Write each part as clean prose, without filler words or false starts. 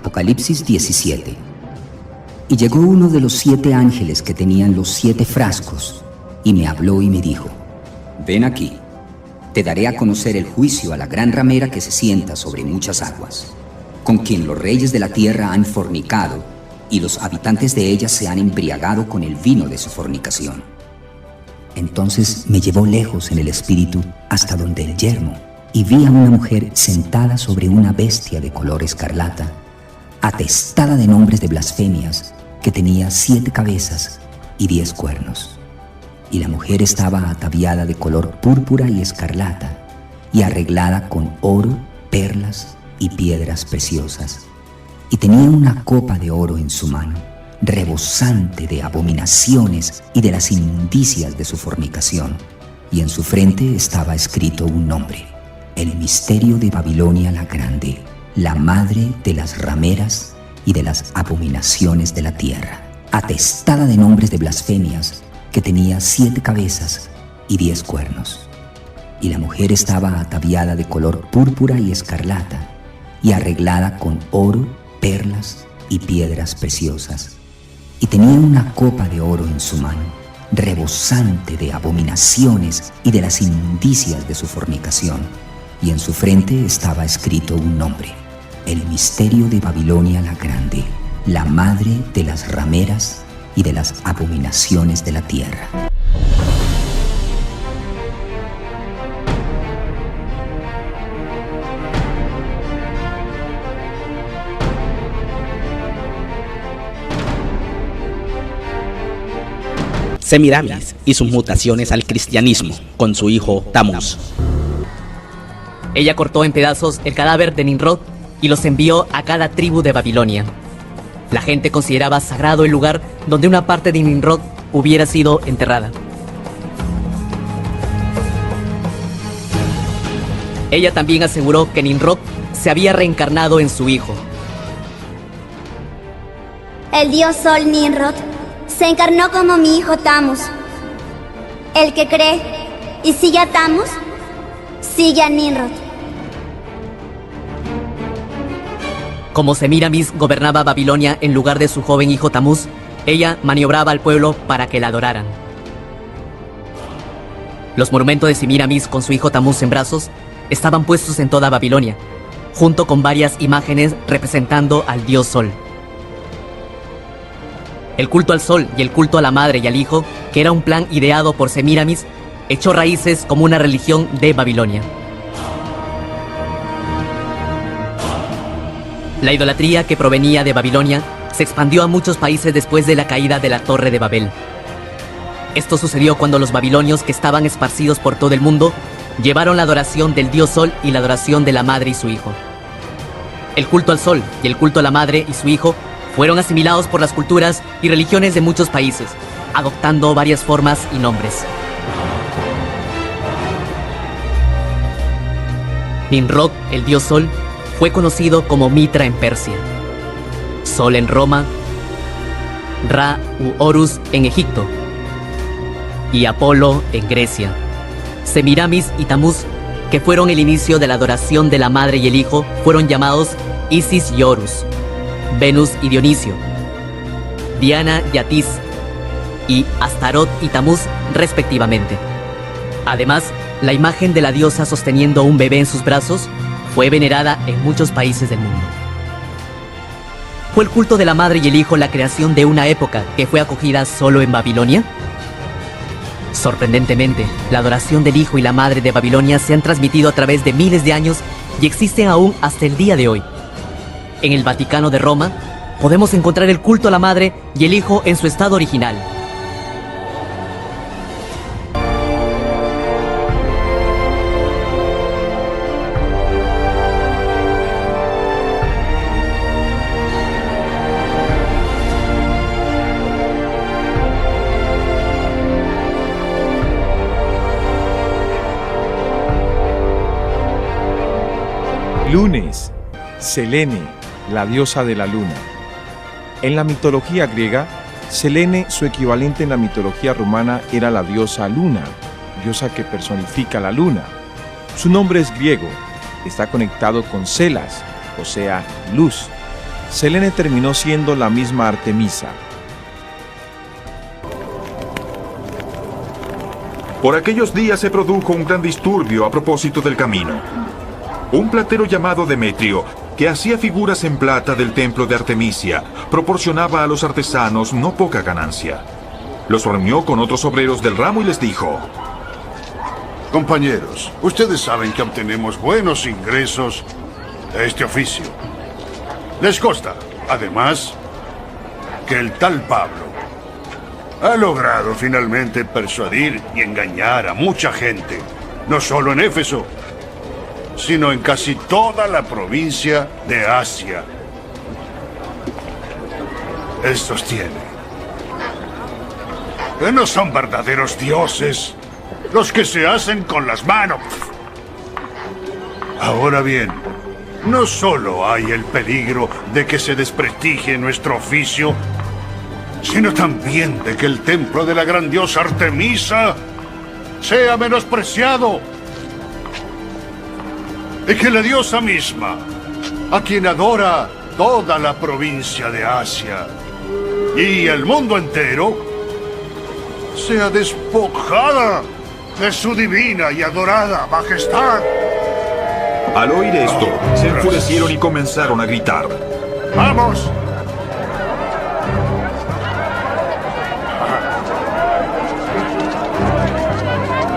Apocalipsis 17. Y llegó uno de los 7 ángeles que tenían los 7 frascos, y me habló y me dijo: ven aquí, te daré a conocer el juicio a la gran ramera que se sienta sobre muchas aguas, con quien los reyes de la tierra han fornicado, y los habitantes de ella se han embriagado con el vino de su fornicación. Entonces me llevó lejos en el espíritu hasta donde el yermo, y vi a una mujer sentada sobre una bestia de color escarlata, atestada de nombres de blasfemias, que tenía 7 cabezas y 10 cuernos. Y la mujer estaba ataviada de color púrpura y escarlata, y arreglada con oro, perlas y piedras preciosas. Y tenía una copa de oro en su mano, rebosante de abominaciones y de las inmundicias de su fornicación. Y en su frente estaba escrito un nombre: el misterio de Babilonia la Grande, la madre de las rameras y de las abominaciones de la tierra, atestada de nombres de blasfemias, que tenía 7 cabezas y 10 cuernos. Y la mujer estaba ataviada de color púrpura y escarlata, y arreglada con oro, perlas y piedras preciosas. Y tenía una copa de oro en su mano, rebosante de abominaciones y de las inmundicias de su fornicación. Y en su frente estaba escrito un nombre: el misterio de Babilonia la Grande, la madre de las rameras y de las abominaciones de la tierra. Semiramis y sus mutaciones al cristianismo con su hijo Tamuz. Ella cortó en pedazos el cadáver de Nimrod y los envió a cada tribu de Babilonia. La gente consideraba sagrado el lugar donde una parte de Nimrod hubiera sido enterrada. Ella también aseguró que Nimrod se había reencarnado en su hijo. El dios Sol Nimrod se encarnó como mi hijo Tamuz. El que cree y sigue a Tamuz, sigue a Nimrod. Como Semiramis gobernaba Babilonia en lugar de su joven hijo Tamuz, ella maniobraba al pueblo para que la adoraran. Los monumentos de Semiramis con su hijo Tamuz en brazos estaban puestos en toda Babilonia, junto con varias imágenes representando al dios Sol. El culto al Sol y el culto a la madre y al hijo, que era un plan ideado por Semiramis, echó raíces como una religión de Babilonia. La idolatría que provenía de Babilonia se expandió a muchos países después de la caída de la Torre de Babel. Esto sucedió cuando los babilonios, que estaban esparcidos por todo el mundo, llevaron la adoración del dios Sol y la adoración de la madre y su hijo. El culto al Sol y el culto a la madre y su hijo fueron asimilados por las culturas y religiones de muchos países, adoptando varias formas y nombres. Nimrod, el dios Sol, fue conocido como Mitra en Persia, Sol en Roma, Ra u Horus en Egipto y Apolo en Grecia. Semiramis y Tamuz, que fueron el inicio de la adoración de la madre y el hijo, fueron llamados Isis y Horus, Venus y Dionisio, Diana y Atis, y Astarot y Tamuz respectivamente. Además, la imagen de la diosa sosteniendo un bebé en sus brazos fue venerada en muchos países del mundo. ¿Fue el culto de la madre y el hijo la creación de una época que fue acogida solo en Babilonia? Sorprendentemente, la adoración del hijo y la madre de Babilonia se han transmitido a través de miles de años y existen aún hasta el día de hoy. En el Vaticano de Roma, podemos encontrar el culto a la madre y el hijo en su estado original. Lunes, Selene, la diosa de la luna. En la mitología griega, Selene, su equivalente en la mitología romana, era la diosa Luna, diosa que personifica la luna. Su nombre es griego, está conectado con Selas, o sea, luz. Selene terminó siendo la misma Artemisa. Por aquellos días se produjo un gran disturbio a propósito del camino. Un platero llamado Demetrio, que hacía figuras en plata del templo de Artemisia, proporcionaba a los artesanos no poca ganancia. Los reunió con otros obreros del ramo y les dijo: Compañeros, ustedes saben que obtenemos buenos ingresos de este oficio. Les consta, además, que el tal Pablo ha logrado finalmente persuadir y engañar a mucha gente, no solo en Éfeso, sino en casi toda la provincia de Asia. Estos tienen que no son verdaderos dioses los que se hacen con las manos. Ahora bien, no solo hay el peligro de que se desprestigie nuestro oficio, sino también de que el templo de la gran diosa Artemisa sea menospreciado. Y que la diosa misma, a quien adora toda la provincia de Asia y el mundo entero, sea despojada de su divina y adorada majestad. Al oír esto, se enfurecieron y comenzaron a gritar: ¡Vamos!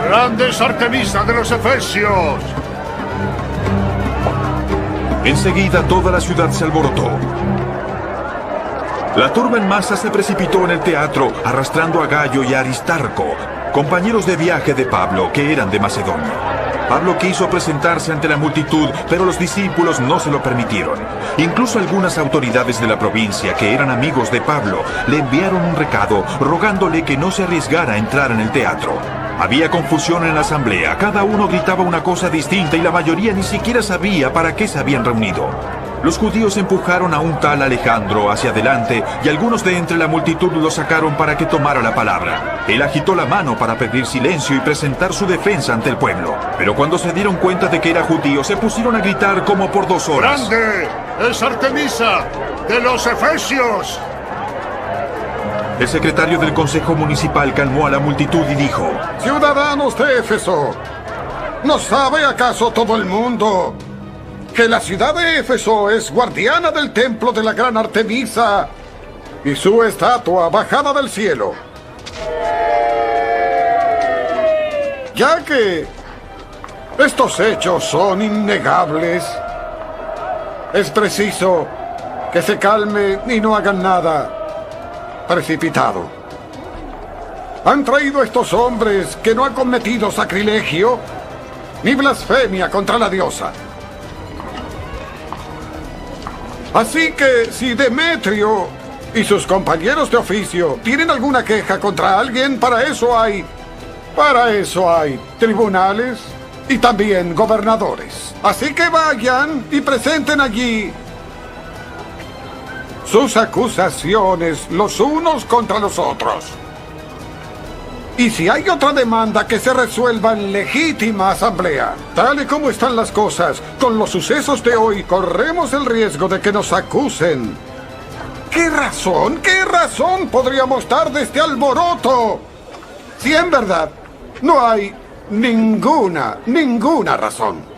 ¡Grandes Artemisa de los Efesios! Enseguida toda la ciudad se alborotó. La turba en masa se precipitó en el teatro, arrastrando a Gayo y a Aristarco, compañeros de viaje de Pablo, que eran de Macedonia. Pablo quiso presentarse ante la multitud, pero los discípulos no se lo permitieron. Incluso algunas autoridades de la provincia, que eran amigos de Pablo, le enviaron un recado rogándole que no se arriesgara a entrar en el teatro. Había confusión en la asamblea, cada uno gritaba una cosa distinta y la mayoría ni siquiera sabía para qué se habían reunido. Los judíos empujaron a un tal Alejandro hacia adelante y algunos de entre la multitud lo sacaron para que tomara la palabra. Él agitó la mano para pedir silencio y presentar su defensa ante el pueblo. Pero cuando se dieron cuenta de que era judío, se pusieron a gritar como por 2 horas. ¡Grande es Artemisa de los Efesios! El secretario del Consejo Municipal calmó a la multitud y dijo: Ciudadanos de Éfeso, ¿no sabe acaso todo el mundo que la ciudad de Éfeso es guardiana del templo de la gran Artemisa y su estatua bajada del cielo? Ya que estos hechos son innegables, es preciso que se calme y no hagan nada precipitado. Han traído estos hombres que no han cometido sacrilegio ni blasfemia contra la diosa. Así que si Demetrio y sus compañeros de oficio tienen alguna queja contra alguien, para eso hay tribunales y también gobernadores. Así que vayan y presenten allí sus acusaciones los unos contra los otros. Y si hay otra demanda, que se resuelva en legítima asamblea. Tal y como están las cosas, con los sucesos de hoy, corremos el riesgo de que nos acusen. ¿Qué razón podríamos dar de este alboroto? Si en verdad no hay ninguna razón.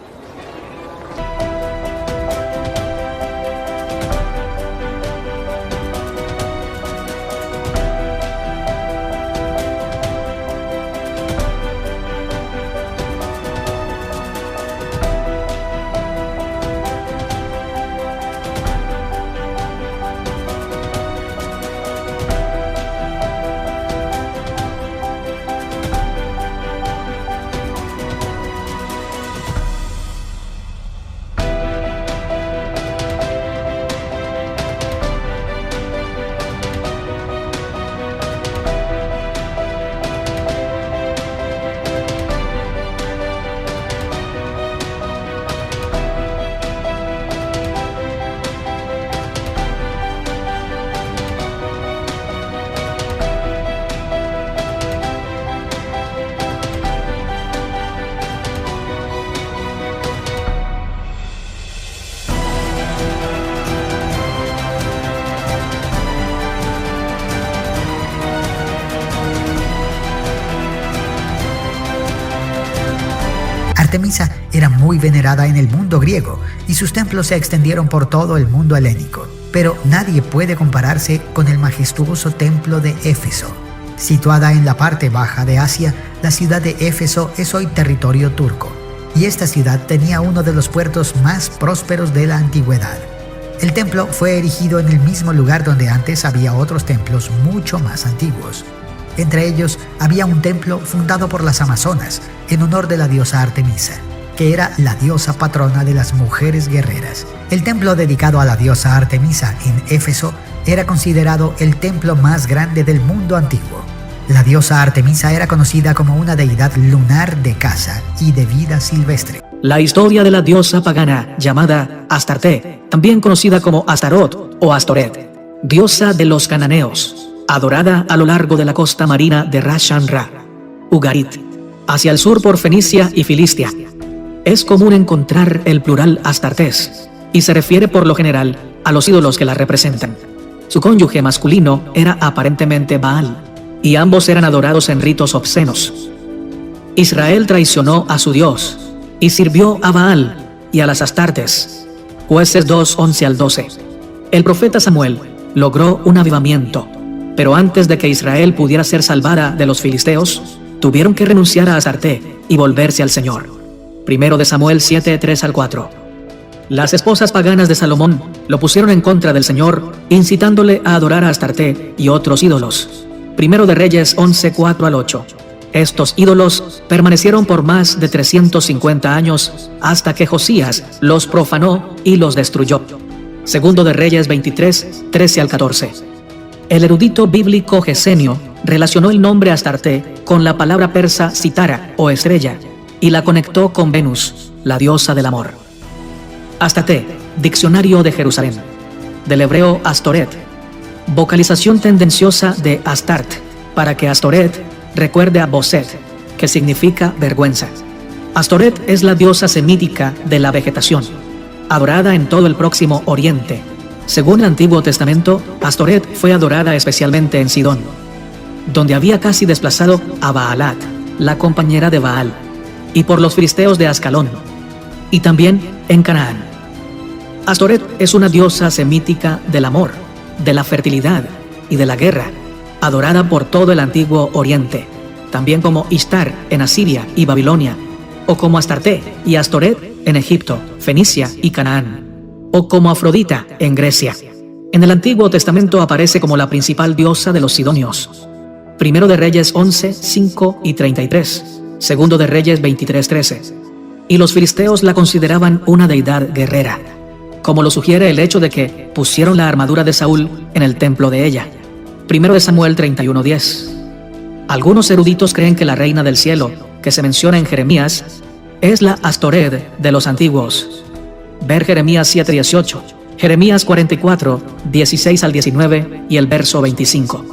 Artemisa era muy venerada en el mundo griego y sus templos se extendieron por todo el mundo helénico, pero nadie puede compararse con el majestuoso templo de Éfeso. Situada en la parte baja de Asia, la ciudad de Éfeso es hoy territorio turco, y esta ciudad tenía uno de los puertos más prósperos de la antigüedad. El templo fue erigido en el mismo lugar donde antes había otros templos mucho más antiguos. Entre ellos había un templo fundado por las amazonas en honor de la diosa Artemisa, que era la diosa patrona de las mujeres guerreras. El templo dedicado a la diosa Artemisa en Éfeso era considerado el templo más grande del mundo antiguo. La diosa Artemisa era conocida como una deidad lunar de caza y de vida silvestre. La historia de la diosa pagana llamada Astarte, también conocida como Astarot o Astoret, diosa de los cananeos, adorada a lo largo de la costa marina de Rashan Ra, Ugarit, hacia el sur por Fenicia y Filistia. Es común encontrar el plural Astartes y se refiere por lo general a los ídolos que la representan. Su cónyuge masculino era aparentemente Baal, y ambos eran adorados en ritos obscenos. Israel traicionó a su Dios y sirvió a Baal y a las Astartes. Jueces 2, 11 al 12. El profeta Samuel logró un avivamiento, pero antes de que Israel pudiera ser salvada de los filisteos, tuvieron que renunciar a Astarte y volverse al Señor. Primero de Samuel 7, 3 al 4. Las esposas paganas de Salomón lo pusieron en contra del Señor, incitándole a adorar a Astarte y otros ídolos. Primero de Reyes 11, 4 al 8. Estos ídolos permanecieron por más de 350 años hasta que Josías los profanó y los destruyó. Segundo de Reyes 23, 13 al 14. El erudito bíblico Gesenio relacionó el nombre Astarte con la palabra persa Sitara o estrella y la conectó con Venus, la diosa del amor. Astarte, Diccionario de Jerusalén. Del hebreo Astoret, vocalización tendenciosa de Astart, para que Astoret recuerde a Boset, que significa vergüenza. Astoret es la diosa semítica de la vegetación, adorada en todo el Próximo Oriente. Según el Antiguo Testamento, Astoret fue adorada especialmente en Sidón, donde había casi desplazado a Baalat, la compañera de Baal, y por los filisteos de Ascalón, y también en Canaán. Astoret es una diosa semítica del amor, de la fertilidad y de la guerra, adorada por todo el Antiguo Oriente, también como Ishtar en Asiria y Babilonia, o como Astarte y Astoret en Egipto, Fenicia y Canaán, o como Afrodita en Grecia. En el Antiguo Testamento aparece como la principal diosa de los sidonios. Primero de Reyes 11, 5 y 33, segundo de Reyes 23, 13. Y los filisteos la consideraban una deidad guerrera, como lo sugiere el hecho de que pusieron la armadura de Saúl en el templo de ella. Primero de Samuel 31, 10. Algunos eruditos creen que la reina del cielo, que se menciona en Jeremías, es la Astoret de los antiguos. Ver Jeremías 7, 18, Jeremías 44, 16 al 19 y el verso 25.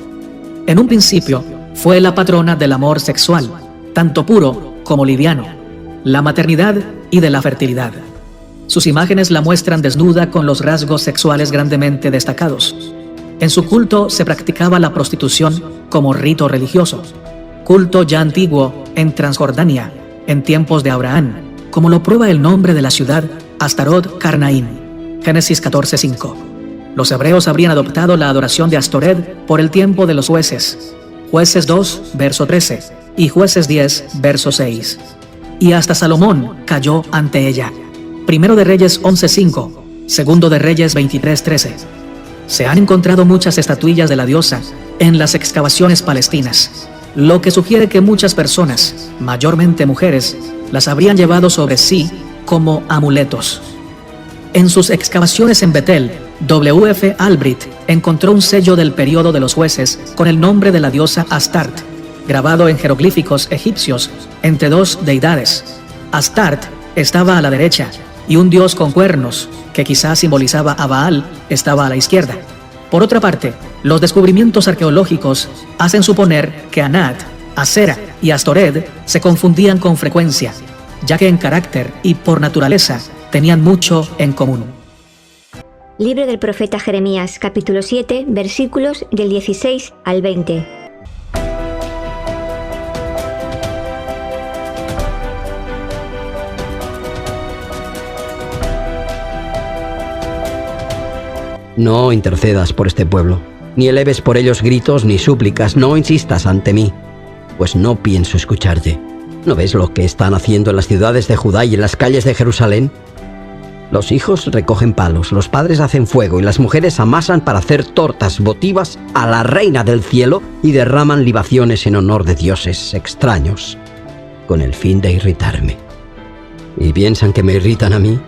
En un principio fue la patrona del amor sexual, tanto puro como liviano, la maternidad y de la fertilidad. Sus imágenes la muestran desnuda con los rasgos sexuales grandemente destacados. En su culto se practicaba la prostitución como rito religioso, culto ya antiguo en Transjordania, en tiempos de Abraham, como lo prueba el nombre de la ciudad Astarot Karnaim, Génesis 14, 5. Los hebreos habrían adoptado la adoración de Astoret por el tiempo de los jueces, Jueces 2, verso 13, y Jueces 10, verso 6. Y hasta Salomón cayó ante ella. Primero de Reyes 11, 5, segundo de Reyes 23, 13. Se han encontrado muchas estatuillas de la diosa en las excavaciones palestinas, lo que sugiere que muchas personas, mayormente mujeres, las habrían llevado sobre sí como amuletos. En sus excavaciones en Betel, W.F. Albright encontró un sello del período de los jueces con el nombre de la diosa Astart, grabado en jeroglíficos egipcios entre dos deidades. Astart estaba a la derecha y un dios con cuernos, que quizás simbolizaba a Baal, estaba a la izquierda. Por otra parte, los descubrimientos arqueológicos hacen suponer que Anat, Asera y Astoret se confundían con frecuencia, ya que en carácter y por naturaleza tenían mucho en común. Libro del profeta Jeremías, capítulo 7, versículos del 16 al 20. No intercedas por este pueblo, ni eleves por ellos gritos ni súplicas, no insistas ante mí, pues no pienso escucharte. ¿No ves lo que están haciendo en las ciudades de Judá y en las calles de Jerusalén? Los hijos recogen palos, los padres hacen fuego y las mujeres amasan para hacer tortas votivas a la reina del cielo y derraman libaciones en honor de dioses extraños, con el fin de irritarme. ¿Y piensan que me irritan a mí?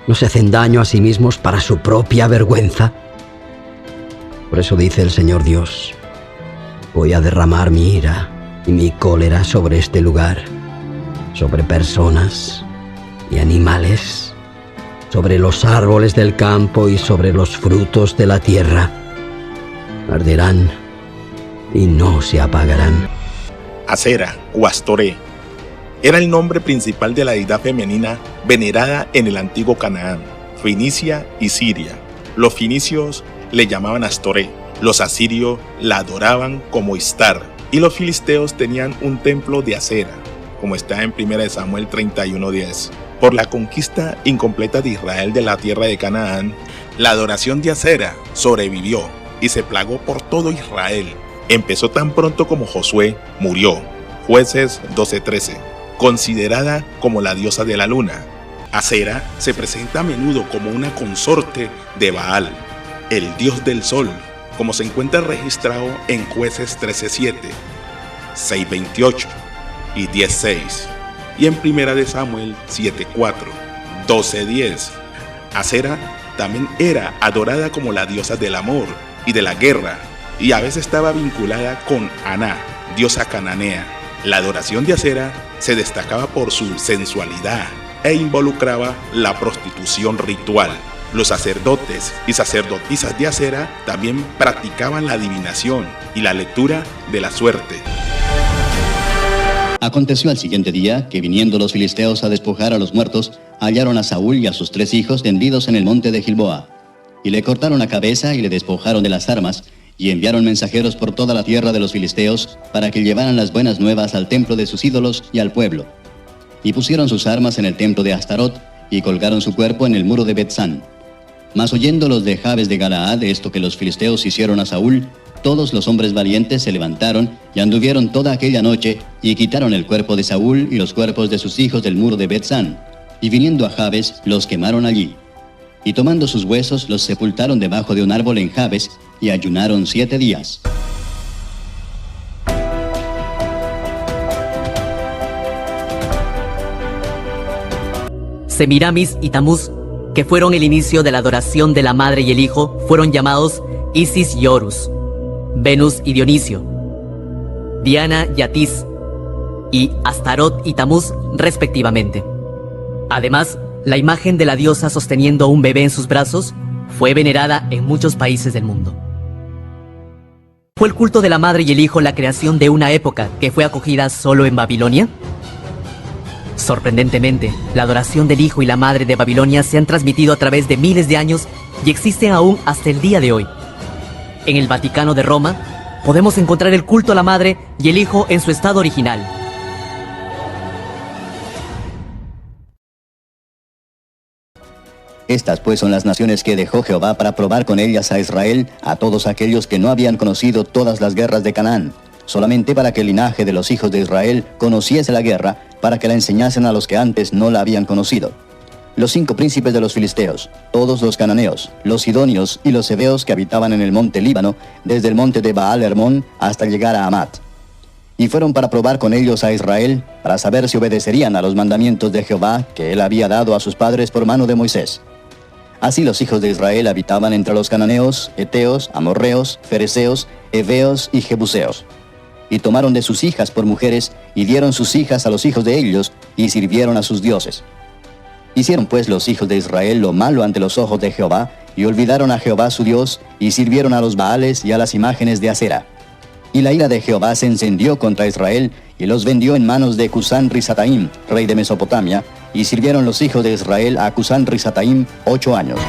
¿No se hacen daño a sí mismos para su propia vergüenza? Por eso dice el Señor Dios: voy a derramar mi ira y mi cólera sobre este lugar, sobre personas y animales, sobre los árboles del campo y sobre los frutos de la tierra. Arderán y no se apagarán. Asera o Astoré era el nombre principal de la deidad femenina venerada en el antiguo Canaán, Fenicia y Siria. Los fenicios le llamaban Astoré, los asirios la adoraban como Istar, y los filisteos tenían un templo de Asera, como está en 1 Samuel 31:10. Por la conquista incompleta de Israel de la tierra de Canaán, la adoración de Asera sobrevivió y se plagó por todo Israel. Empezó tan pronto como Josué murió. Jueces 12:13. Considerada como la diosa de la luna, Asera se presenta a menudo como una consorte de Baal, el dios del sol, como se encuentra registrado en Jueces 13:7, 6:28 y 10:6, y en 1 Samuel 7:4, 12:10. Asera también era adorada como la diosa del amor y de la guerra, y a veces estaba vinculada con Aná, diosa cananea. La adoración de Asera se destacaba por su sensualidad e involucraba la prostitución ritual. Los sacerdotes y sacerdotisas de Asera también practicaban la adivinación y la lectura de la suerte. Aconteció al siguiente día que, viniendo los filisteos a despojar a los muertos, hallaron a Saúl y a sus 3 hijos tendidos en el monte de Gilboa. Y le cortaron la cabeza y le despojaron de las armas, y enviaron mensajeros por toda la tierra de los filisteos para que llevaran las buenas nuevas al templo de sus ídolos y al pueblo. Y pusieron sus armas en el templo de Astarot, y colgaron su cuerpo en el muro de Bet-San. Mas oyendo los de Jabes de Galaad esto que los filisteos hicieron a Saúl, todos los hombres valientes se levantaron y anduvieron toda aquella noche, y quitaron el cuerpo de Saúl y los cuerpos de sus hijos del muro de Bet-San, y viniendo a Jabes, los quemaron allí. Y tomando sus huesos, los sepultaron debajo de un árbol en Jabes, y ayunaron 7 días. Semiramis y Tamuz, que fueron el inicio de la adoración de la madre y el hijo, fueron llamados Isis y Horus, Venus y Dionisio, Diana y Atis, y Astarot y Tamuz, respectivamente. Además, la imagen de la diosa sosteniendo un bebé en sus brazos fue venerada en muchos países del mundo. ¿Fue el culto de la madre y el hijo la creación de una época que fue acogida solo en Babilonia? Sorprendentemente, la adoración del hijo y la madre de Babilonia se han transmitido a través de miles de años y existen aún hasta el día de hoy. En el Vaticano de Roma, podemos encontrar el culto a la madre y el hijo en su estado original. Estas pues son las naciones que dejó Jehová para probar con ellas a Israel, a todos aquellos que no habían conocido todas las guerras de Canaán, solamente para que el linaje de los hijos de Israel conociese la guerra, para que la enseñasen a los que antes no la habían conocido. Los 5 príncipes de los filisteos, todos los cananeos, los sidonios y los heveos que habitaban en el monte Líbano, desde el monte de Baal Hermón hasta llegar a Amat. Y fueron para probar con ellos a Israel, para saber si obedecerían a los mandamientos de Jehová que él había dado a sus padres por mano de Moisés. Así los hijos de Israel habitaban entre los cananeos, heteos, amorreos, fereceos, heveos y jebuseos. Y tomaron de sus hijas por mujeres, y dieron sus hijas a los hijos de ellos, y sirvieron a sus dioses. Hicieron pues los hijos de Israel lo malo ante los ojos de Jehová, y olvidaron a Jehová su Dios, y sirvieron a los Baales y a las imágenes de Asera. Y la ira de Jehová se encendió contra Israel, y los vendió en manos de Cusán-Risataim, rey de Mesopotamia, y sirvieron los hijos de Israel a Cusán-Risataim 8 años.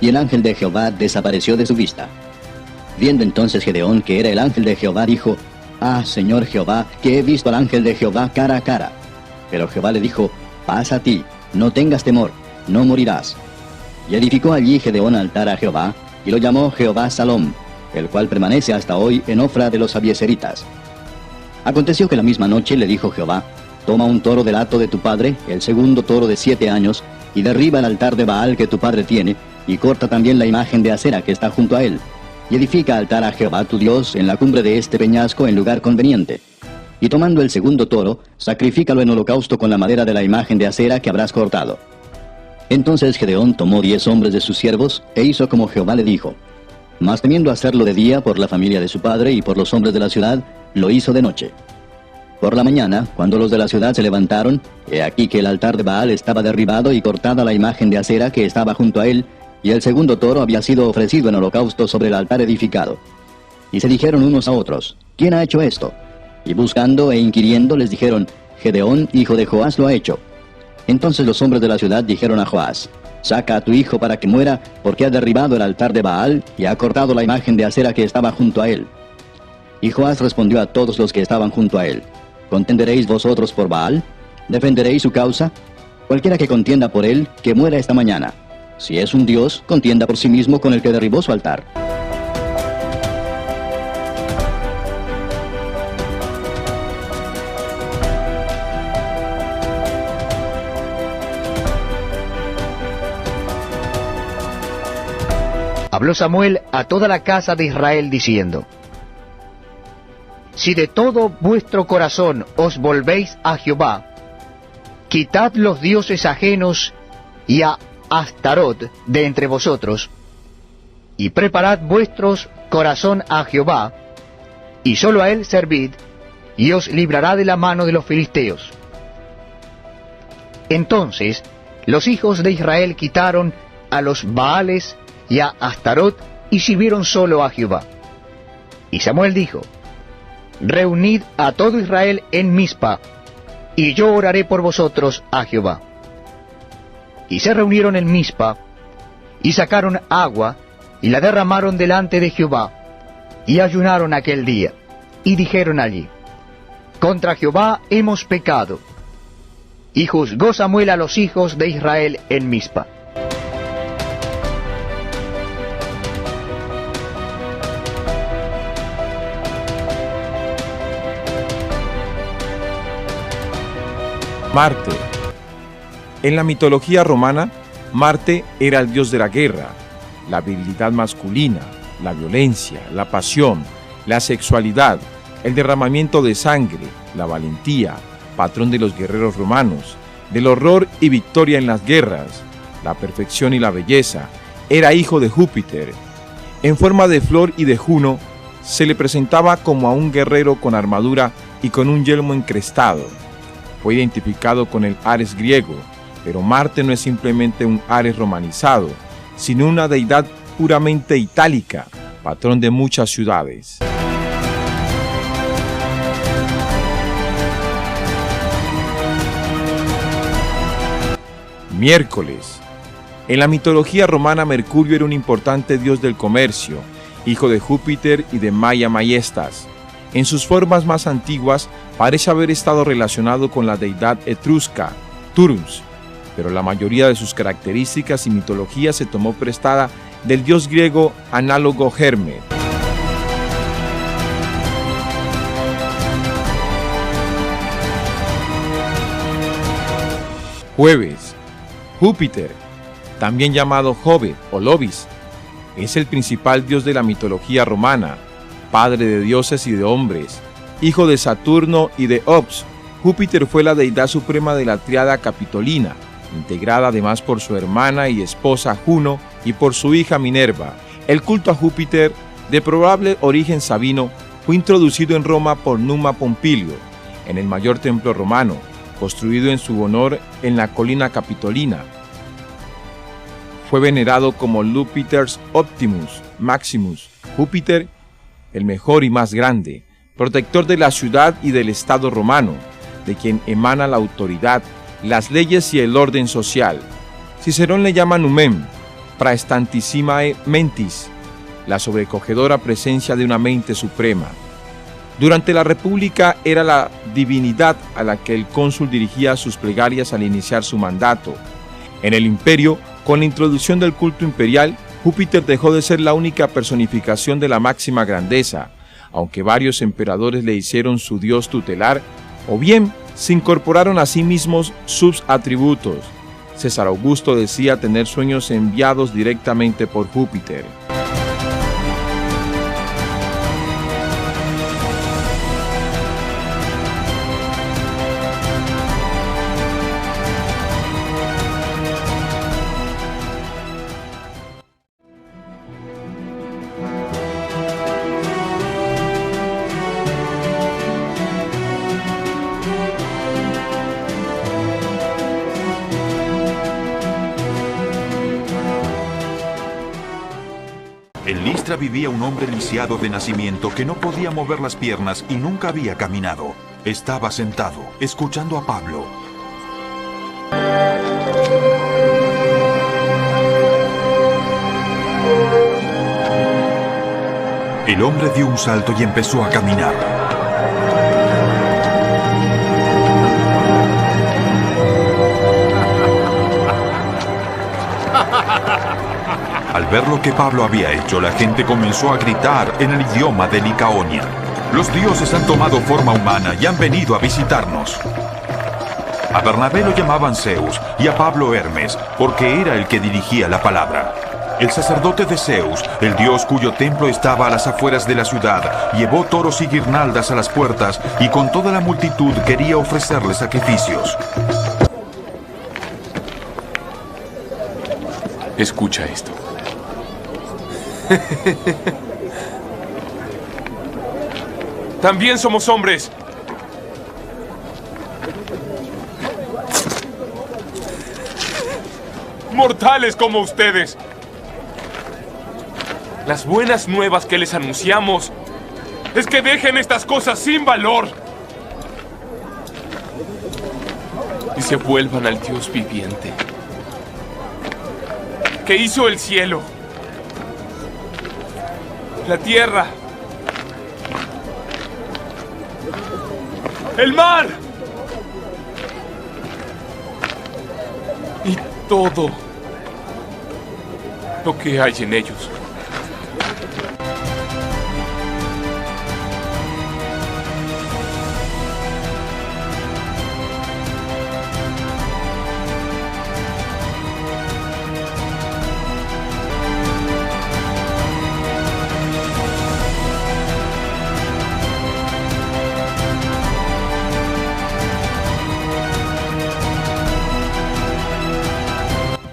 Y el ángel de Jehová desapareció de su vista. Viendo entonces Gedeón que era el ángel de Jehová, dijo: «Ah, Señor Jehová, que he visto al ángel de Jehová cara a cara». Pero Jehová le dijo: «Pasa a ti, no tengas temor, no morirás». Y edificó allí Gedeón altar a Jehová, y lo llamó Jehová Salom, el cual permanece hasta hoy en Ofra de los Abieseritas. Aconteció que la misma noche le dijo Jehová: toma un toro del hato de tu padre, el segundo toro de 7 años, y derriba el altar de Baal que tu padre tiene, y corta también la imagen de acera que está junto a él, y edifica altar a Jehová tu Dios en la cumbre de este peñasco en lugar conveniente. Y tomando el segundo toro, sacrifícalo en holocausto con la madera de la imagen de acera que habrás cortado. Entonces Gedeón tomó 10 hombres de sus siervos, e hizo como Jehová le dijo. Mas temiendo hacerlo de día por la familia de su padre y por los hombres de la ciudad, lo hizo de noche. Por la mañana, cuando los de la ciudad se levantaron, he aquí que el altar de Baal estaba derribado y cortada la imagen de acera que estaba junto a él, y el segundo toro había sido ofrecido en holocausto sobre el altar edificado. Y se dijeron unos a otros: ¿quién ha hecho esto? Y buscando e inquiriendo les dijeron: Gedeón, hijo de Joás, lo ha hecho. Entonces los hombres de la ciudad dijeron a Joás: saca a tu hijo para que muera, porque ha derribado el altar de Baal y ha cortado la imagen de acera que estaba junto a él. Y Joás respondió a todos los que estaban junto a él: ¿contenderéis vosotros por Baal? ¿Defenderéis su causa? Cualquiera que contienda por él, que muera esta mañana. Si es un dios, contienda por sí mismo con el que derribó su altar. Habló Samuel a toda la casa de Israel diciendo: si de todo vuestro corazón os volvéis a Jehová, quitad los dioses ajenos y a Astarot de entre vosotros, y preparad vuestros corazón a Jehová, y solo a él servid, y os librará de la mano de los filisteos. Entonces los hijos de Israel quitaron a los Baales y a Astarot, y sirvieron solo a Jehová. Y Samuel dijo: reunid a todo Israel en Mizpa, y yo oraré por vosotros a Jehová. Y se reunieron en Mizpa, y sacaron agua, y la derramaron delante de Jehová, y ayunaron aquel día, y dijeron allí: contra Jehová hemos pecado. Y juzgó Samuel a los hijos de Israel en Mizpa. Marte. En la mitología romana, Marte era el dios de la guerra, la virilidad masculina, la violencia, la pasión, la sexualidad, el derramamiento de sangre, la valentía, patrón de los guerreros romanos, del horror y victoria en las guerras, la perfección y la belleza. Era hijo de Júpiter. En forma de flor y de Juno, se le presentaba como a un guerrero con armadura y con un yelmo encrestado. Fue identificado con el Ares griego, pero Marte no es simplemente un Ares romanizado, sino una deidad puramente itálica, patrón de muchas ciudades. Miércoles. En la mitología romana, Mercurio era un importante dios del comercio, hijo de Júpiter y de Maia Maiestas. En sus formas más antiguas parece haber estado relacionado con la deidad etrusca, Turus, pero la mayoría de sus características y mitología se tomó prestada del dios griego análogo Hermes. Jueves. Júpiter, también llamado Jove o Lobis, es el principal dios de la mitología romana, padre de dioses y de hombres, hijo de Saturno y de Ops. Júpiter fue la deidad suprema de la tríada capitolina, integrada además por su hermana y esposa Juno y por su hija Minerva. El culto a Júpiter, de probable origen sabino, fue introducido en Roma por Numa Pompilio, en el mayor templo romano, construido en su honor en la colina capitolina. Fue venerado como Lupiters Optimus Maximus, Júpiter, el mejor y más grande, protector de la ciudad y del Estado romano, de quien emana la autoridad, las leyes y el orden social. Cicerón le llama Numen, praestantissimae mentis, la sobrecogedora presencia de una mente suprema. Durante la República era la divinidad a la que el cónsul dirigía sus plegarias al iniciar su mandato. En el Imperio Con la introducción del culto imperial, Júpiter dejó de ser la única personificación de la máxima grandeza, aunque varios emperadores le hicieron su dios tutelar, o bien se incorporaron a sí mismos sus atributos. César Augusto decía tener sueños enviados directamente por Júpiter. En Listra vivía un hombre lisiado de nacimiento que no podía mover las piernas y nunca había caminado. Estaba sentado, escuchando a Pablo. El hombre dio un salto y empezó a caminar. Al ver lo que Pablo había hecho, la gente comenzó a gritar en el idioma de Licaonia: «Los dioses han tomado forma humana y han venido a visitarnos». A Bernabé lo llamaban Zeus y a Pablo Hermes, porque era el que dirigía la palabra. El sacerdote de Zeus, el dios cuyo templo estaba a las afueras de la ciudad, llevó toros y guirnaldas a las puertas y con toda la multitud quería ofrecerle sacrificios. Escucha esto. También somos hombres. Mortales como ustedes. Las buenas nuevas que les anunciamos es que dejen estas cosas sin valor y se vuelvan al Dios viviente, que hizo el cielo, la tierra, el mar y todo lo que hay en ellos.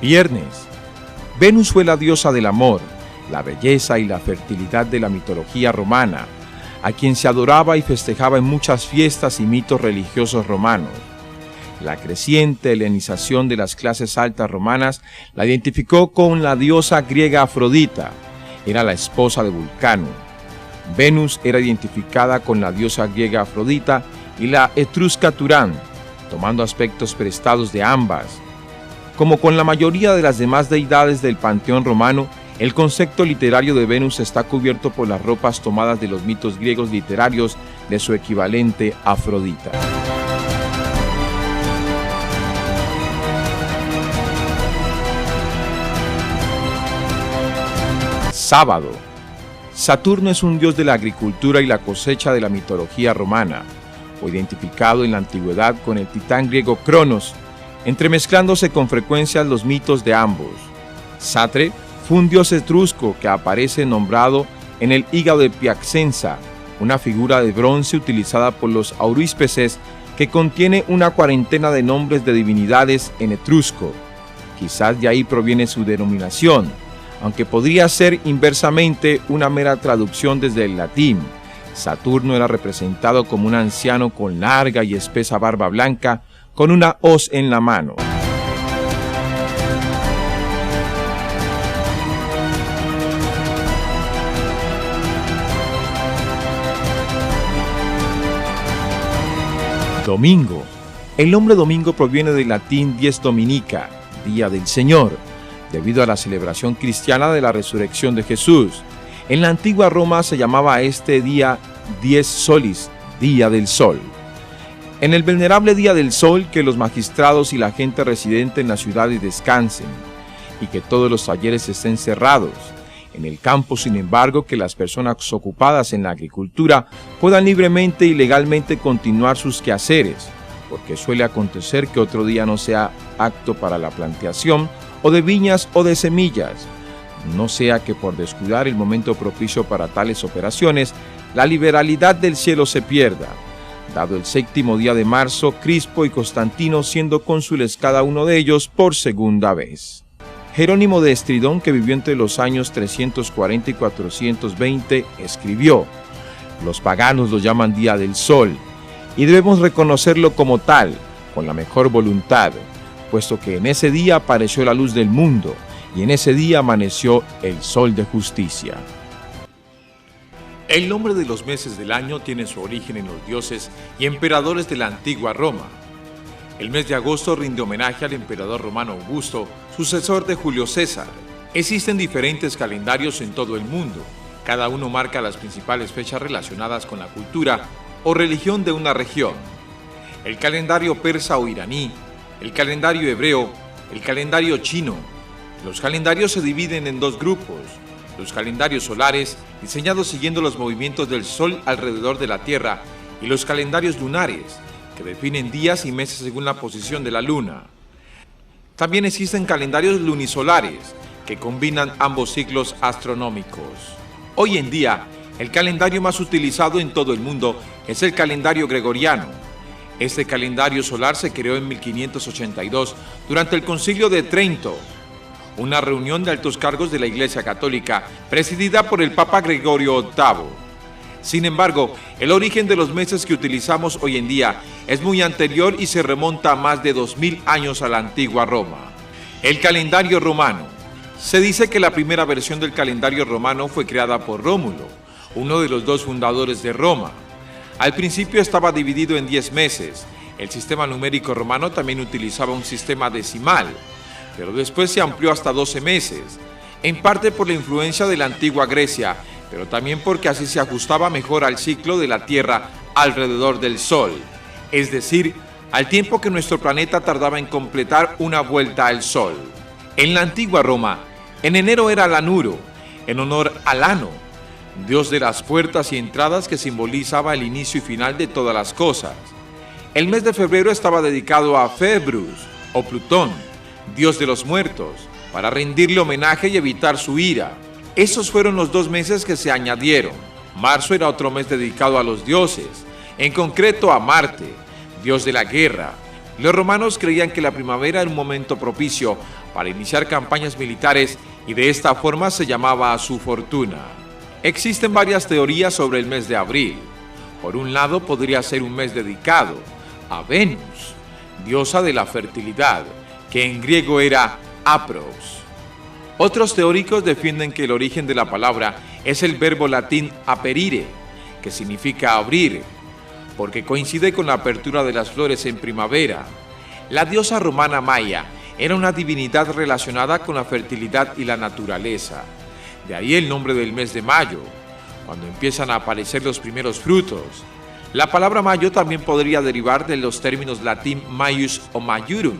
Viernes. Venus fue la diosa del amor, la belleza y la fertilidad de la mitología romana, a quien se adoraba y festejaba en muchas fiestas y mitos religiosos romanos. La creciente helenización de las clases altas romanas la identificó con la diosa griega Afrodita. Era la esposa de Vulcano. Venus era identificada con la diosa griega Afrodita y la etrusca Turán, tomando aspectos prestados de ambas. Como con la mayoría de las demás deidades del panteón romano, el concepto literario de Venus está cubierto por las ropas tomadas de los mitos griegos literarios de su equivalente Afrodita. Sábado. Saturno es un dios de la agricultura y la cosecha de la mitología romana, o identificado en la antigüedad con el titán griego Cronos, entremezclándose con frecuencia los mitos de ambos. Satre fue un dios etrusco que aparece nombrado en el hígado de Piacenza, una figura de bronce utilizada por los auríspeces que contiene una cuarentena de nombres de divinidades en etrusco. Quizás de ahí proviene su denominación, aunque podría ser inversamente una mera traducción desde el latín. Saturno era representado como un anciano con larga y espesa barba blanca, con una hoz en la mano. Domingo. El nombre domingo proviene del latín dies dominica, día del Señor, debido a la celebración cristiana de la resurrección de Jesús. En la antigua Roma se llamaba a este día dies solis, día del sol. En el venerable día del sol, que los magistrados y la gente residente en las ciudades descansen. y que todos los talleres estén cerrados. En el campo, sin embargo, que las personas ocupadas en la agricultura puedan libremente y legalmente continuar sus quehaceres, porque suele acontecer que otro día no sea apto para la plantación o de viñas o de semillas. No sea que por descuidar el momento propicio para tales operaciones, la liberalidad del cielo se pierda. Dado el 7º día de marzo, Crispo y Constantino siendo cónsules cada uno de ellos por segunda vez. Jerónimo de Estridón, que vivió entre los años 340 y 420, escribió: los paganos lo llaman Día del Sol, y debemos reconocerlo como tal, con la mejor voluntad, puesto que en ese día apareció la luz del mundo, y en ese día amaneció el sol de justicia. El nombre de los meses del año tiene su origen en los dioses y emperadores de la antigua Roma. El mes de agosto rinde homenaje al emperador romano Augusto, sucesor de Julio César. Existen diferentes calendarios en todo el mundo. Cada uno marca las principales fechas relacionadas con la cultura o religión de una región. El calendario persa o iraní, el calendario hebreo, el calendario chino. Los calendarios se dividen en dos grupos: los calendarios solares, diseñados siguiendo los movimientos del Sol alrededor de la Tierra, y los calendarios lunares, que definen días y meses según la posición de la Luna. También existen calendarios lunisolares, que combinan ambos ciclos astronómicos. Hoy en día, el calendario más utilizado en todo el mundo es el calendario gregoriano. Este calendario solar se creó en 1582 durante el Concilio de Trento, una reunión de altos cargos de la Iglesia Católica presidida por el Papa Gregorio VIII. Sin embargo, el origen de los meses que utilizamos hoy en día es muy anterior y se remonta a más de 2000 años a la antigua Roma. El calendario romano. Se dice que la primera versión del calendario romano fue creada por Rómulo, uno de los dos fundadores de Roma. Al principio estaba dividido en 10 meses. El sistema numérico romano también utilizaba un sistema decimal, pero después se amplió hasta 12 meses, en parte por la influencia de la antigua Grecia, pero también porque así se ajustaba mejor al ciclo de la Tierra alrededor del Sol, es decir, al tiempo que nuestro planeta tardaba en completar una vuelta al Sol. En la antigua Roma, en enero era Lanuro, en honor a Lano, dios de las puertas y entradas que simbolizaba el inicio y final de todas las cosas. El mes de febrero estaba dedicado a Februs, o Plutón, dios de los muertos, para rendirle homenaje y evitar su ira. Esos fueron los 2 meses que se añadieron. Marzo era otro mes dedicado a los dioses, en concreto a Marte, dios de la guerra. Los romanos creían que la primavera era un momento propicio para iniciar campañas militares y de esta forma se llamaba a su fortuna. Existen varias teorías sobre el mes de abril. Por un lado, podría ser un mes dedicado a Venus, diosa de la fertilidad, que en griego era Apros. Otros teóricos defienden que el origen de la palabra es el verbo latín aperire, que significa abrir, porque coincide con la apertura de las flores en primavera. La diosa romana Maya era una divinidad relacionada con la fertilidad y la naturaleza. De ahí el nombre del mes de mayo, cuando empiezan a aparecer los primeros frutos. La palabra mayo también podría derivar de los términos latín maius o maiurum,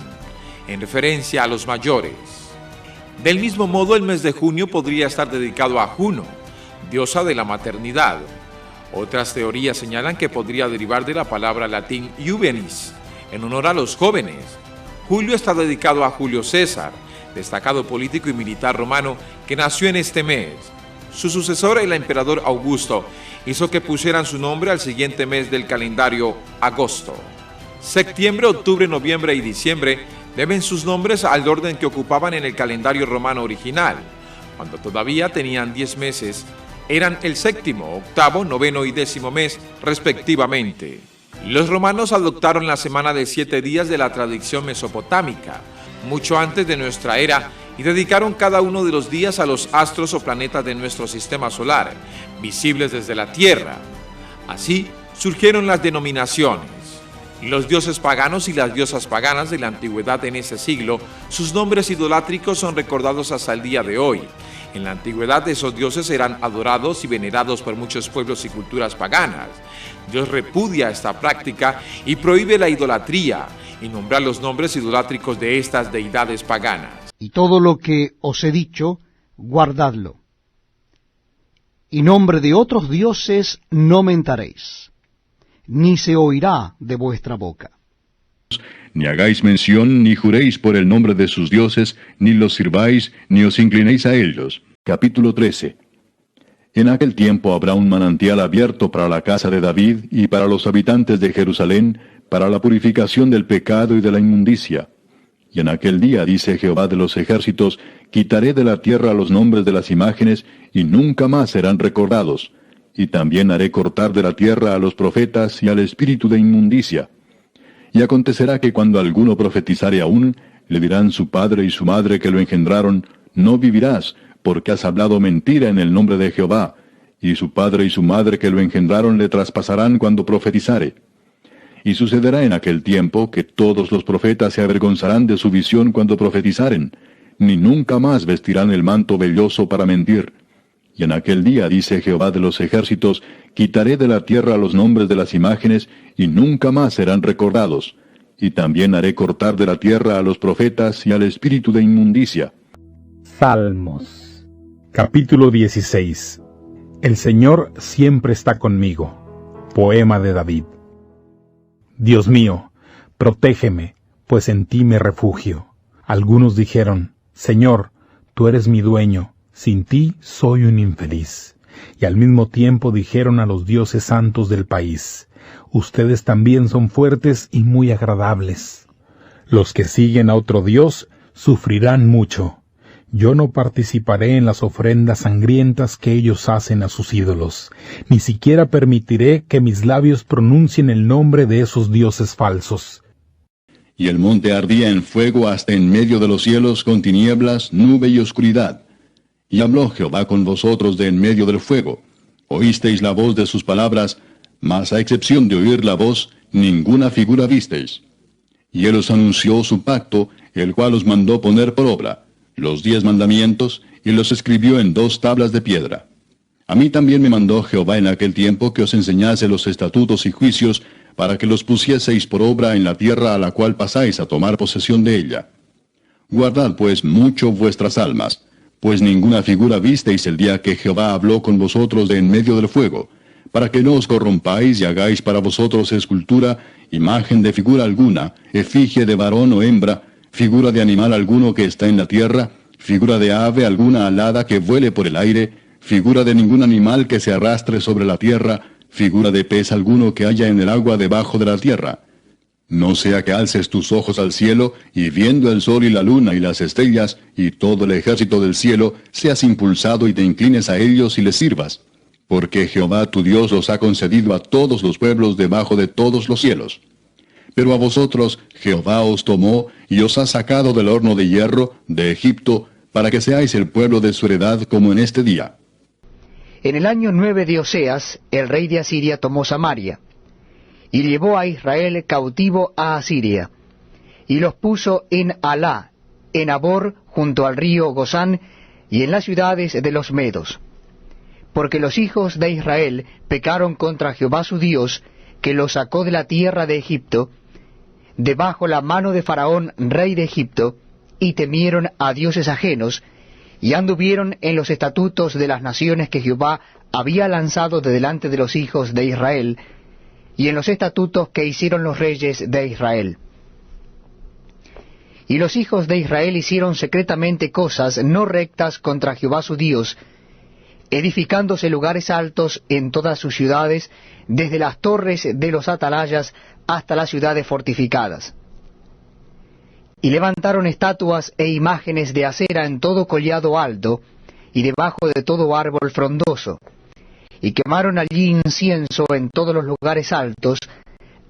en referencia a los mayores. Del mismo modo, el mes de junio podría estar dedicado a Juno, diosa de la maternidad. Otras teorías señalan que podría derivar de la palabra latín juvenis, en honor a los jóvenes. Julio está dedicado a Julio César, destacado político y militar romano que nació en este mes. Su sucesor, el emperador Augusto, hizo que pusieran su nombre al siguiente mes del calendario, agosto. Septiembre, octubre, noviembre y diciembre deben sus nombres al orden que ocupaban en el calendario romano original. Cuando todavía tenían 10 meses, eran el 7º, 8º, 9º y 10º mes, respectivamente. Los romanos adoptaron la semana de 7 días de la tradición mesopotámica, mucho antes de nuestra era, y dedicaron cada uno de los días a los astros o planetas de nuestro sistema solar, visibles desde la Tierra. Así surgieron las denominaciones. Los dioses paganos y las diosas paganas de la antigüedad en ese siglo, sus nombres idolátricos son recordados hasta el día de hoy. En la antigüedad esos dioses eran adorados y venerados por muchos pueblos y culturas paganas. Dios repudia esta práctica y prohíbe la idolatría, y nombrar los nombres idolátricos de estas deidades paganas. Y todo lo que os he dicho, guardadlo. Y nombre de otros dioses no mentaréis, ni se oirá de vuestra boca. Ni hagáis mención, ni juréis por el nombre de sus dioses, ni los sirváis, ni os inclinéis a ellos. Capítulo 13. En aquel tiempo habrá un manantial abierto para la casa de David y para los habitantes de Jerusalén, para la purificación del pecado y de la inmundicia. Y en aquel día, dice Jehová de los ejércitos, quitaré de la tierra los nombres de las imágenes, y nunca más serán recordados. Y también haré cortar de la tierra a los profetas y al espíritu de inmundicia. Y acontecerá que cuando alguno profetizare aún, le dirán su padre y su madre que lo engendraron, no vivirás, porque has hablado mentira en el nombre de Jehová. Y su padre y su madre que lo engendraron le traspasarán cuando profetizare. Y sucederá en aquel tiempo que todos los profetas se avergonzarán de su visión cuando profetizaren, ni nunca más vestirán el manto velloso para mentir. Y en aquel día, dice Jehová de los ejércitos, quitaré de la tierra los nombres de las imágenes, y nunca más serán recordados. Y también haré cortar de la tierra a los profetas y al espíritu de inmundicia. Salmos, capítulo 16. El Señor siempre está conmigo. Poema de David. Dios mío, protégeme, pues en ti me refugio. Algunos dijeron, Señor, tú eres mi dueño. Sin ti soy un infeliz. Y al mismo tiempo dijeron a los dioses santos del país, ustedes también son fuertes y muy agradables. Los que siguen a otro Dios sufrirán mucho. Yo no participaré en las ofrendas sangrientas que ellos hacen a sus ídolos, ni siquiera permitiré que mis labios pronuncien el nombre de esos dioses falsos. Y el monte ardía en fuego hasta en medio de los cielos con tinieblas, nube y oscuridad. Y habló Jehová con vosotros de en medio del fuego. Oísteis la voz de sus palabras, mas a excepción de oír la voz, ninguna figura visteis. Y él os anunció su pacto, el cual os mandó poner por obra, los 10 mandamientos, y los escribió en 2 tablas de piedra. A mí también me mandó Jehová en aquel tiempo que os enseñase los estatutos y juicios, para que los pusieseis por obra en la tierra a la cual pasáis a tomar posesión de ella. Guardad pues mucho vuestras almas, pues ninguna figura visteis el día que Jehová habló con vosotros de en medio del fuego, para que no os corrompáis y hagáis para vosotros escultura, imagen de figura alguna, efigie de varón o hembra, figura de animal alguno que está en la tierra, figura de ave alguna alada que vuele por el aire, figura de ningún animal que se arrastre sobre la tierra, figura de pez alguno que haya en el agua debajo de la tierra. No sea que alces tus ojos al cielo, y viendo el sol y la luna y las estrellas, y todo el ejército del cielo, seas impulsado y te inclines a ellos y les sirvas. Porque Jehová tu Dios los ha concedido a todos los pueblos debajo de todos los cielos. Pero a vosotros Jehová os tomó, y os ha sacado del horno de hierro, de Egipto, para que seáis el pueblo de su heredad como en este día. En el año 9 de Oseas, el rey de Asiria tomó Samaria, y llevó a Israel cautivo a Asiria, y los puso en Alá, en Abor, junto al río Gozán, y en las ciudades de los Medos. Porque los hijos de Israel pecaron contra Jehová su Dios, que los sacó de la tierra de Egipto, debajo la mano de Faraón, rey de Egipto, y temieron a dioses ajenos, y anduvieron en los estatutos de las naciones que Jehová había lanzado de delante de los hijos de Israel, y en los estatutos que hicieron los reyes de Israel. Y los hijos de Israel hicieron secretamente cosas no rectas contra Jehová su Dios, edificándose lugares altos en todas sus ciudades, desde las torres de los atalayas hasta las ciudades fortificadas. Y levantaron estatuas e imágenes de acera en todo collado alto, y debajo de todo árbol frondoso, y quemaron allí incienso en todos los lugares altos,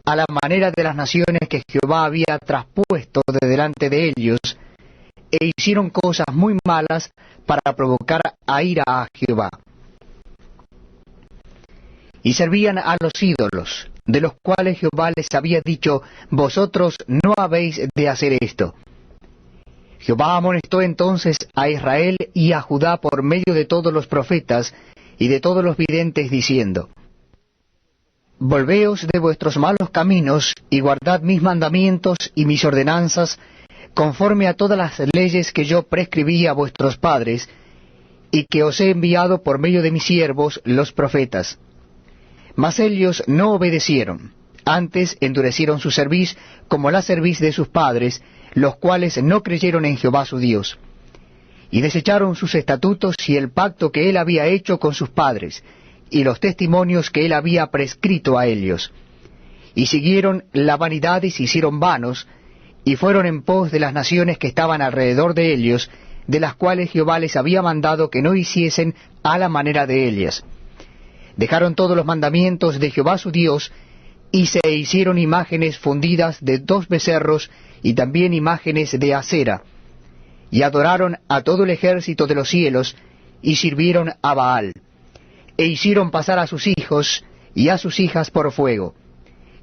a la manera de las naciones que Jehová había traspuesto de delante de ellos, e hicieron cosas muy malas para provocar a ira a Jehová. Y servían a los ídolos, de los cuales Jehová les había dicho, vosotros no habéis de hacer esto. Jehová amonestó entonces a Israel y a Judá por medio de todos los profetas y de todos los videntes, diciendo, volveos de vuestros malos caminos, y guardad mis mandamientos y mis ordenanzas, conforme a todas las leyes que yo prescribí a vuestros padres, y que os he enviado por medio de mis siervos los profetas. Mas ellos no obedecieron, antes endurecieron su cerviz como la cerviz de sus padres, los cuales no creyeron en Jehová su Dios. Y desecharon sus estatutos y el pacto que él había hecho con sus padres, y los testimonios que él había prescrito a ellos. Y siguieron la vanidad y se hicieron vanos, y fueron en pos de las naciones que estaban alrededor de ellos, de las cuales Jehová les había mandado que no hiciesen a la manera de ellas. Dejaron todos los mandamientos de Jehová su Dios, y se hicieron imágenes fundidas de 2 becerros, y también imágenes de acera, y adoraron a todo el ejército de los cielos, y sirvieron a Baal, e hicieron pasar a sus hijos y a sus hijas por fuego,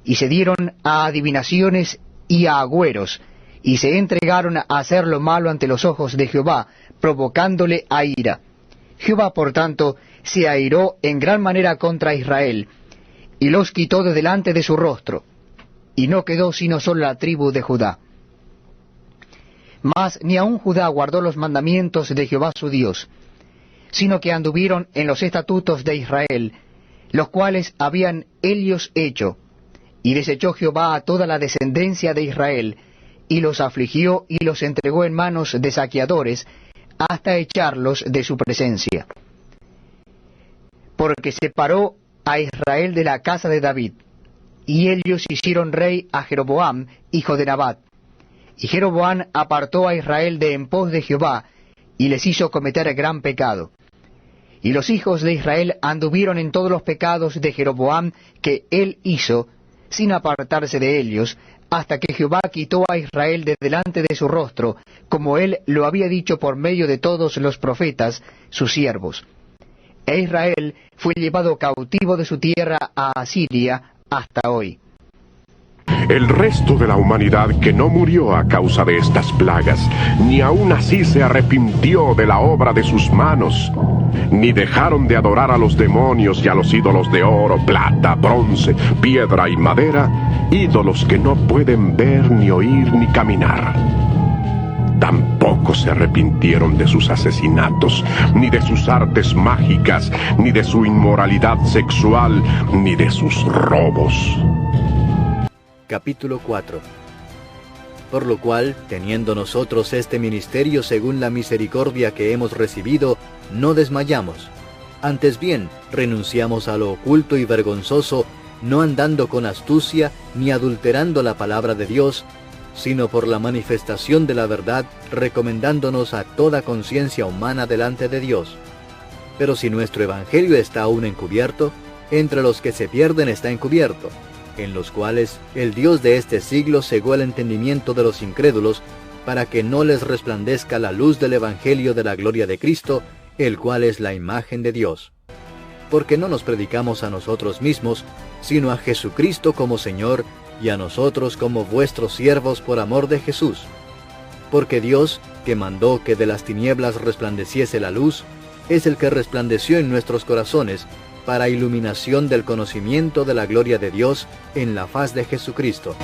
y se dieron a adivinaciones y a agüeros, y se entregaron a hacer lo malo ante los ojos de Jehová, provocándole a ira. Jehová, por tanto, se airó en gran manera contra Israel, y los quitó de delante de su rostro, y no quedó sino solo la tribu de Judá. Mas ni aun Judá guardó los mandamientos de Jehová su Dios, sino que anduvieron en los estatutos de Israel, los cuales habían ellos hecho, y desechó Jehová a toda la descendencia de Israel, y los afligió y los entregó en manos de saqueadores, hasta echarlos de su presencia. Porque separó a Israel de la casa de David, y ellos hicieron rey a Jeroboam, hijo de Nabat. Y Jeroboam apartó a Israel de en pos de Jehová, y les hizo cometer gran pecado. Y los hijos de Israel anduvieron en todos los pecados de Jeroboam que él hizo, sin apartarse de ellos, hasta que Jehová quitó a Israel de delante de su rostro, como él lo había dicho por medio de todos los profetas, sus siervos. E Israel fue llevado cautivo de su tierra a Asiria hasta hoy. El resto de la humanidad que no murió a causa de estas plagas, ni aun así se arrepintió de la obra de sus manos, ni dejaron de adorar a los demonios y a los ídolos de oro, plata, bronce, piedra y madera, ídolos que no pueden ver, ni oír, ni caminar. Tampoco se arrepintieron de sus asesinatos, ni de sus artes mágicas, ni de su inmoralidad sexual, ni de sus robos. Capítulo 4. Por lo cual, teniendo nosotros este ministerio según la misericordia que hemos recibido, no desmayamos. Antes bien, renunciamos a lo oculto y vergonzoso, no andando con astucia, ni adulterando la palabra de Dios, sino por la manifestación de la verdad, recomendándonos a toda conciencia humana delante de Dios. Pero si nuestro evangelio está aún encubierto, entre los que se pierden está encubierto, en los cuales el Dios de este siglo cegó el entendimiento de los incrédulos, para que no les resplandezca la luz del Evangelio de la gloria de Cristo, el cual es la imagen de Dios. Porque no nos predicamos a nosotros mismos, sino a Jesucristo como Señor, y a nosotros como vuestros siervos por amor de Jesús. Porque Dios, que mandó que de las tinieblas resplandeciese la luz, es el que resplandeció en nuestros corazones, para iluminación del conocimiento de la gloria de Dios en la faz de Jesucristo.